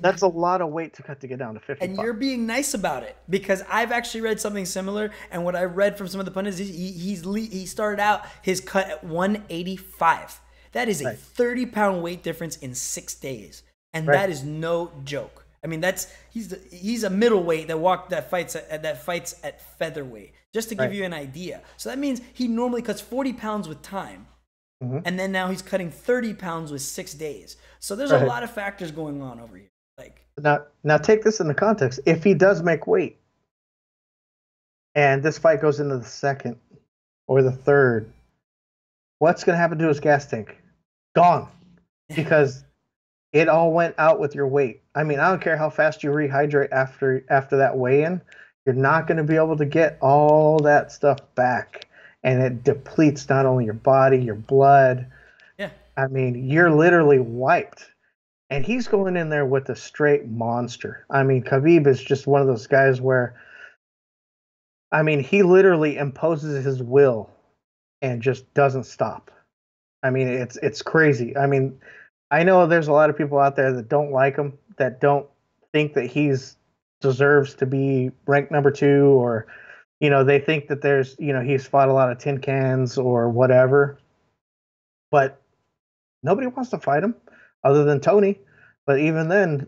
that's a lot of weight to cut to get down to 55. And you're being nice about it, because I've actually read something similar, and what I read from some of the pundits, he started out his cut at 185. That is a 30-pound weight difference in 6 days, and that is no joke. He's a middleweight that fights at featherweight, just to give you an idea. So that means he normally cuts 40 pounds with time, and then now he's cutting 30 pounds with 6 days. So there's a lot of factors going on over here. Now take this into context. If he does make weight, and this fight goes into the second or the third, what's going to happen to his gas tank? Gone, because it all went out with your weight. I don't care how fast you rehydrate after that weigh-in, you're not going to be able to get all that stuff back, and it depletes not only your body, your blood. Yeah. You're literally wiped. And he's going in there with a straight monster. Khabib is just one of those guys where, he literally imposes his will and just doesn't stop. It's crazy. I know there's a lot of people out there that don't like him, that don't think that he's deserves to be ranked number 2, or they think that there's he's fought a lot of tin cans or whatever, but nobody wants to fight him other than Tony. But even then,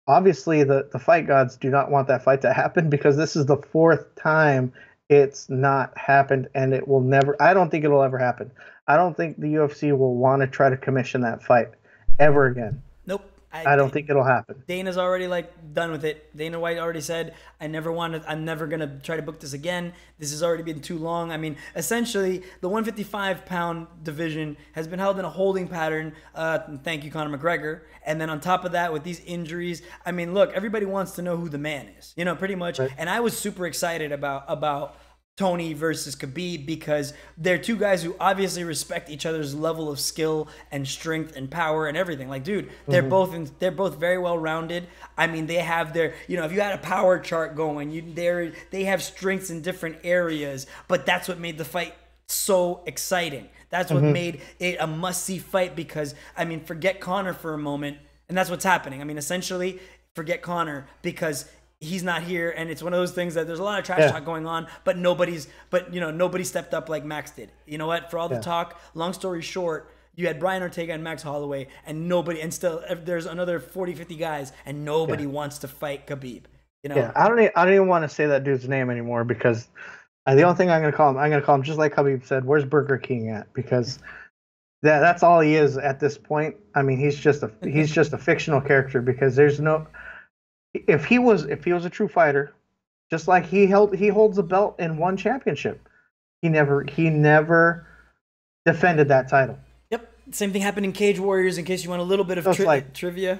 obviously the fight gods do not want that fight to happen, because this is the 4th time it's not happened, and it will never. I don't think it'll ever happen. I don't think the UFC will want to try to commission that fight ever again. Nope. I don't think it'll happen. Dana's already done with it. Dana White already said, I'm never gonna try to book this again. This has already been too long. I mean, essentially, the 155-pound division has been held in a holding pattern. Thank you, Conor McGregor. And then on top of that, with these injuries, I mean, look, everybody wants to know who the man is, pretty much. Right. And I was super excited about Tony versus Khabib, because they're two guys who obviously respect each other's level of skill and strength and power and everything. Like, dude, they're both very well rounded. I mean, they have their, if you had a power chart going, they have strengths in different areas, but that's what made the fight so exciting. That's what made it a must-see fight, because, I mean, forget Conor for a moment, and that's what's happening. I mean, essentially, forget Conor, because he's not here, and it's one of those things that there's a lot of trash talk going on, but nobody stepped up like Max did. You know what? For all the talk, long story short, you had Brian Ortega and Max Holloway, and still there's another 40, 50 guys, and nobody wants to fight Khabib. Yeah, I don't even want to say that dude's name anymore, because the only thing I'm gonna call him just like Khabib said, where's Burger King at? Because that's all he is at this point. I mean, he's just a fictional character, because there's no. If he was a true fighter, just like he holds a belt in one championship, he never defended that title. Yep, same thing happened in Cage Warriors. In case you want a little bit of trivia,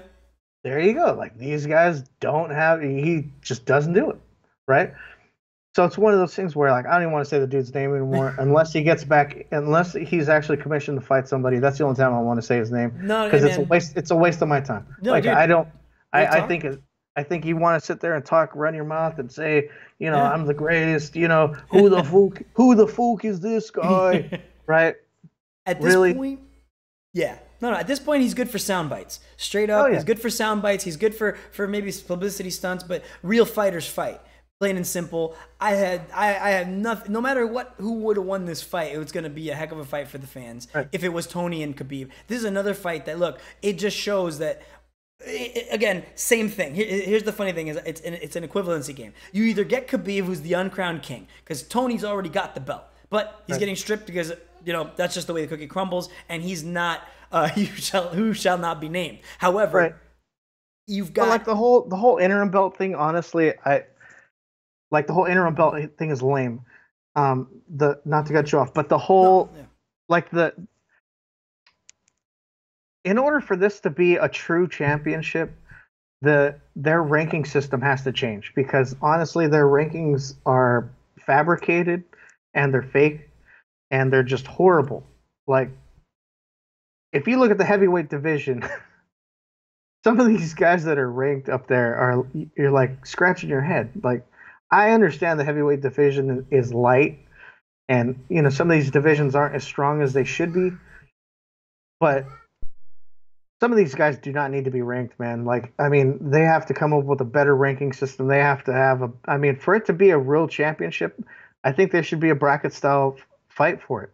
there you go. Like, these guys don't have. He just doesn't do it, right? So it's one of those things where, like, I don't even want to say the dude's name anymore unless he gets back, unless he's actually commissioned to fight somebody. That's the only time I want to say his name. No, because it's a waste of my time. No, like, dude, I think you want to sit there and talk, run your mouth, and say, I'm the greatest. Who the fuck is this guy, right? At this point, yeah. No. At this point, he's good for sound bites. Straight up, he's good for sound bites. He's good for maybe publicity stunts, but real fighters fight. Plain and simple. I had nothing. No matter who would have won this fight, it was going to be a heck of a fight for the fans. Right. If it was Tony and Khabib, this is another fight that, look, it just shows that. Again, same thing. Here's the funny thing: is it's an equivalency game. You either get Khabib, who's the uncrowned king, because Tony's already got the belt, but he's getting stripped because that's just the way the cookie crumbles, and he's not who shall not be named. However, you've got like the whole interim belt thing. Honestly, I like the whole interim belt thing is lame. Not to cut you off, but the whole in order for this to be a true championship, their ranking system has to change, because honestly, their rankings are fabricated and they're fake and they're just horrible. Like, if you look at the heavyweight division, some of these guys that are ranked up there you're like scratching your head. Like, I understand the heavyweight division is light, and some of these divisions aren't as strong as they should be, but some of these guys do not need to be ranked, man. Like, I mean, they have to come up with a better ranking system. They have to have for it to be a real championship, I think there should be a bracket style fight for it,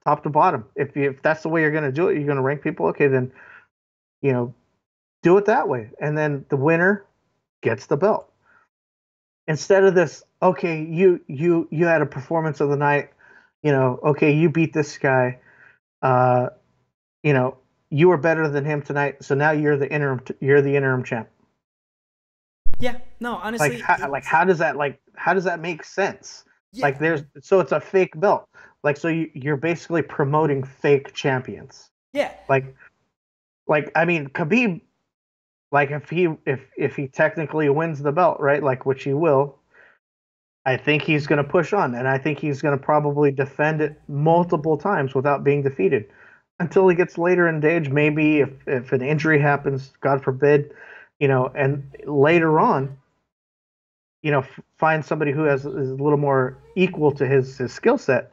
top to bottom. If that's the way you're going to do it, you're going to rank people. Okay, then, do it that way. And then the winner gets the belt. Instead of this, okay, you had a performance of the night, okay, you beat this guy, you were better than him tonight, so now you're the interim champ. Yeah, no, honestly, how does that make sense? Yeah. Like, so it's a fake belt. Like, so you're basically promoting fake champions. Yeah. Like I mean, Khabib, like, if he technically wins the belt, right? Like, which he will, I think he's going to push on, and I think he's going to probably defend it multiple times without being defeated. Until he gets later in the age, maybe if an injury happens, God forbid, and later on, find somebody who is a little more equal to his skill set.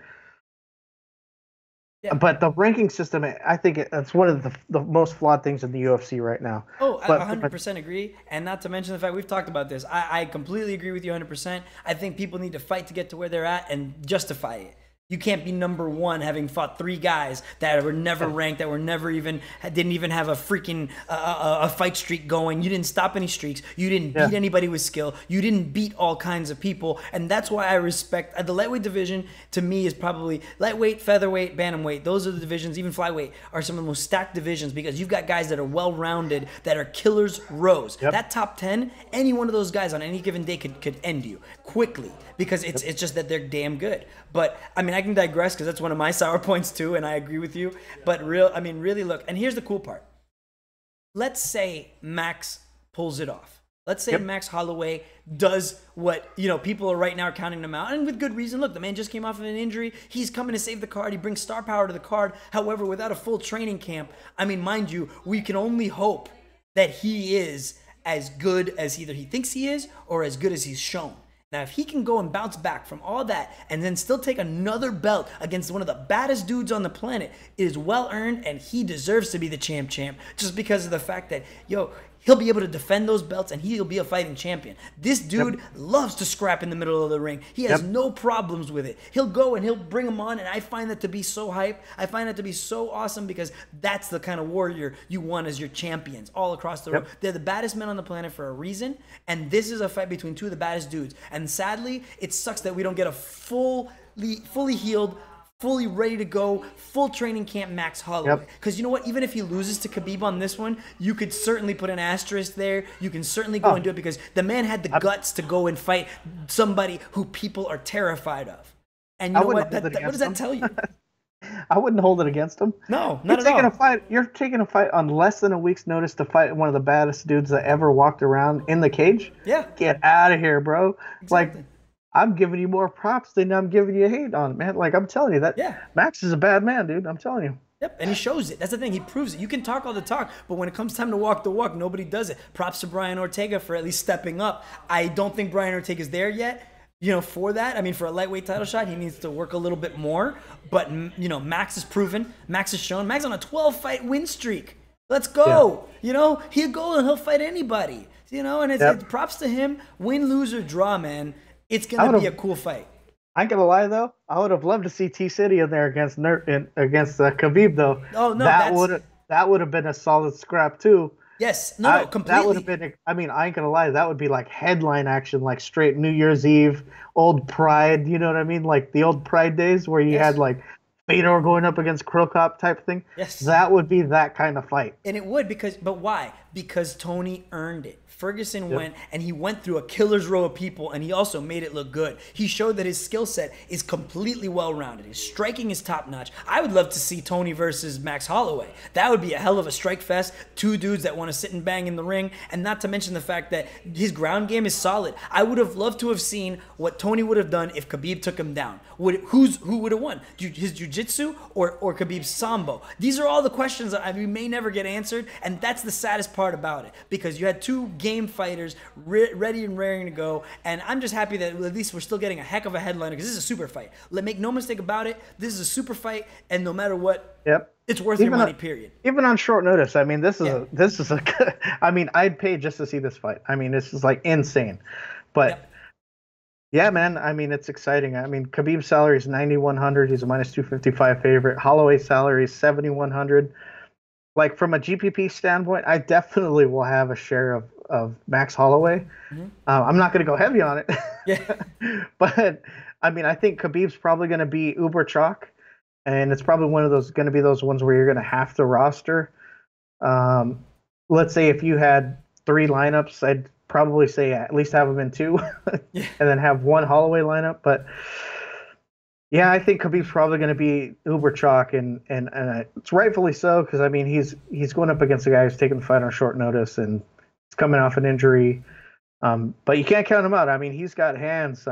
Yeah. But the ranking system, I think it's one of the most flawed things in the UFC right now. Oh, I But from a 100% agree. And not to mention the fact we've talked about this. I completely agree with you 100%. I think people need to fight to get to where they're at and justify it. You can't be number one having fought three guys that were never ranked, that were never even, didn't even have a freaking a fight streak going. You didn't stop any streaks. You didn't beat anybody with skill. You didn't beat all kinds of people. And that's why I respect the lightweight division. To me, is probably lightweight, featherweight, bantamweight. Those are the divisions. Even flyweight are some of the most stacked divisions because you've got guys that are well-rounded, that are killers rows. That top 10, any one of those guys on any given day could end you quickly because it's just that they're damn good. But I mean, I can digress because that's one of my sour points too, and I agree with you. But really look, and here's the cool part. Let's say Max pulls it off. Let's say Max Holloway does what, people are right now counting him out, and with good reason. Look, the man just came off of an injury. He's coming to save the card. He brings star power to the card. However, without a full training camp, I mean, mind you, we can only hope that he is as good as either he thinks he is or as good as he's shown. Now, if he can go and bounce back from all that and then still take another belt against one of the baddest dudes on the planet, it is well earned, and he deserves to be the champ just because of the fact that, he'll be able to defend those belts and he'll be a fighting champion. This dude loves to scrap in the middle of the ring. He has no problems with it. He'll go and he'll bring them on, and I find that to be so hype. I find that to be so awesome because that's the kind of warrior you want as your champions all across the road. They're the baddest men on the planet for a reason, and this is a fight between two of the baddest dudes. And sadly, it sucks that we don't get a fully healed, fully ready to go, full training camp Max Holloway. Because you know what? Even if he loses to Khabib on this one, you could certainly put an asterisk there. You can certainly go and do it because the man had the guts to go and fight somebody who people are terrified of. And you know what? What does that tell you? I wouldn't hold it against him. No, not at all. You're taking a fight on less than a week's notice to fight one of the baddest dudes that ever walked around in the cage? Yeah. Get out of here, bro. Exactly. I'm giving you more props than I'm giving you hate on it, man. I'm telling you that Max is a bad man, dude. I'm telling you. Yep, and he shows it. That's the thing. He proves it. You can talk all the talk, but when it comes time to walk the walk, nobody does it. Props to Brian Ortega for at least stepping up. I don't think Brian Ortega's there yet, for that. I mean, for a lightweight title shot, he needs to work a little bit more. But, Max has proven. Max has shown. Max on a 12-fight win streak. Let's go. He'll go and he'll fight anybody. And it's props to him. Win, lose, or draw, man. It's going to be a cool fight. I ain't going to lie, though. I would have loved to see T-City in there against Khabib, though. Oh, no. That would have been a solid scrap, too. Yes. No, completely. That would have been, I ain't going to lie. That would be like headline action, like straight New Year's Eve, old Pride, you know what I mean? Like the old Pride days where you had like Fedor going up against Krokop type thing. Yes. That would be that kind of fight. And it would but why? Because Tony earned it. Ferguson went and he went through a killer's row of people, and he also made it look good. He showed that his skill set is completely well-rounded. His striking is top-notch. I would love to see Tony versus Max Holloway. That would be a hell of a strike fest. Two dudes that want to sit and bang in the ring, and not to mention the fact that his ground game is solid. I would have loved to have seen what Tony would have done if Khabib took him down. Who would have won? His jiu-jitsu or Khabib's sambo? These are all the questions that we may never get answered, and that's the saddest part about it, because you had two game fighters ready and raring to go, and I'm just happy that at least we're still getting a heck of a headliner, because this is a super fight. Make no mistake about it, this is a super fight, and no matter what, it's worth your money, period. Even on short notice, this is I'd pay just to see this fight. This is like insane, but yeah, man, it's exciting. Khabib's salary is 9,100. He's a minus 255 favorite. Holloway's salary is 7,100. Like, from a GPP standpoint, I definitely will have a share of Max Holloway. I'm not going to go heavy on it. But, I think Khabib's probably going to be uber chalk, and it's probably going to be those ones where you're going to have to roster. Let's say if you had 3 lineups, I'd probably say at least have them in 2 and then have 1 Holloway lineup. But yeah, I think Khabib's probably going to be uber chalk, and it's rightfully so, because he's going up against a guy who's taking the fight on short notice, and he's coming off an injury. But you can't count him out. He's got hands.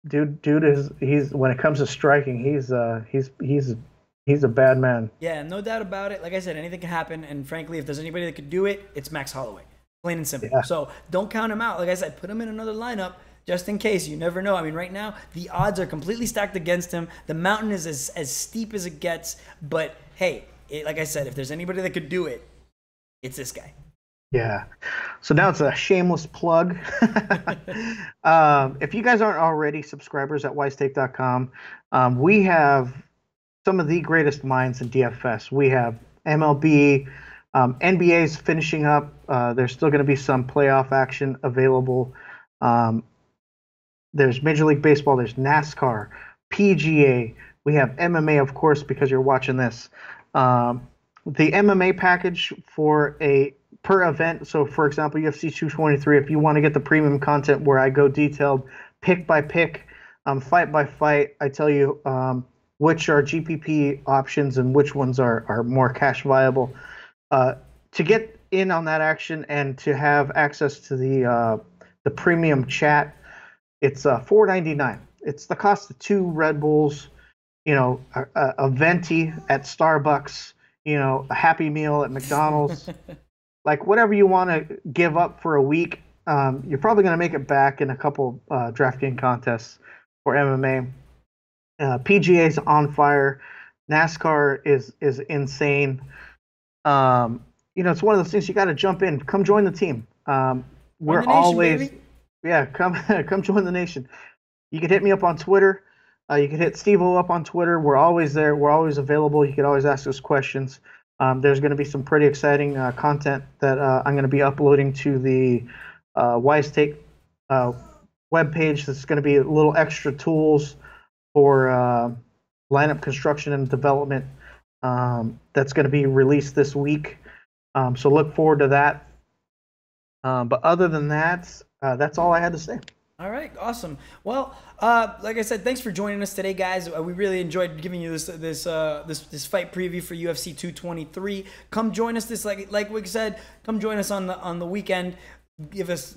Dude he's when it comes to striking, he's a bad man. Yeah, no doubt about it. Like I said, anything can happen, and frankly, if there's anybody that could do it, it's Max Holloway. Plain and simple. So don't count him out. Like I said, put him in another lineup. just in case. You never know. I mean, right now, the odds are completely stacked against him. The mountain is as steep as it gets. But, hey, like I said, if there's anybody that could do it, it's this guy. Yeah. So now it's a shameless plug. If you guys aren't already subscribers at wisetake.com, we have some of the greatest minds in DFS. We have MLB, NBA's finishing up. There's still going to be some playoff action available. There's Major League Baseball. There's NASCAR, PGA. We have MMA, of course, because you're watching this. The MMA package for a per event. So, for example, UFC 223, if you want to get the premium content where I go detailed pick by pick, fight by fight, I tell you which are GPP options and which ones are more cash viable. To get in on that action and to have access to the premium chat, it's $4.99. It's the cost of 2 Red Bulls, a venti at Starbucks, a Happy Meal at McDonald's. Like whatever you want to give up for a week, you're probably going to make it back in a couple DraftKings contests for MMA. PGA's on fire. NASCAR is insane. It's one of those things you got to jump in. Come join the team. We're always, come join the nation. You can hit me up on Twitter. You can hit Steve-O up on Twitter. We're always there. We're always available. You can always ask us questions. There's going to be some pretty exciting content that I'm going to be uploading to the Wise Take webpage. That's going to be a little extra tools for lineup construction and development. That's going to be released this week. So look forward to that. But other than that, that's all I had to say. All right, awesome. Well, like I said, thanks for joining us today, guys. We really enjoyed giving you this fight preview for UFC 223. Come join us like we said. Come join us on the weekend. Give us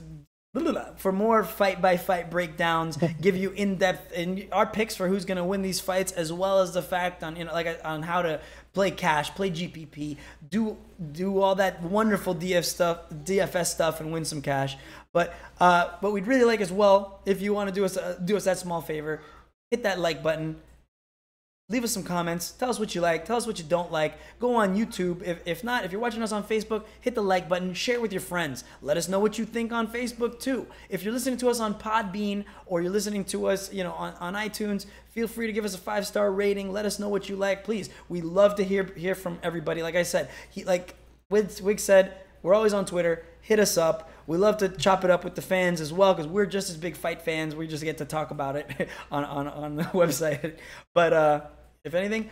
for more fight by fight breakdowns. Give you in depth and our picks for who's gonna win these fights, as well as the fact on on how to play cash, play GPP, do all that wonderful DFS stuff, and win some cash. But we'd really like as well, if you want to do us that small favor, hit that like button, leave us some comments, tell us what you like, tell us what you don't like. Go on YouTube. If not, if you're watching us on Facebook, hit the like button, share it with your friends. Let us know what you think on Facebook too. If you're listening to us on Podbean or you're listening to us, on iTunes, feel free to give us a 5-star rating. Let us know what you like, please. We love to hear from everybody. Like I said, Wig said, we're always on Twitter. Hit us up. We love to chop it up with the fans as well, because we're just as big fight fans. We just get to talk about it on the website. But if anything,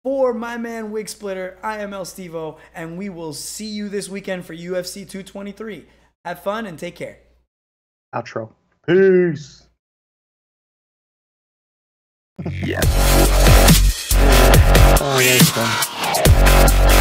for my man Wigsplitter, I am El Stevo, and we will see you this weekend for UFC 223. Have fun and take care. Outro. Peace. Yeah. Oh, that's fun.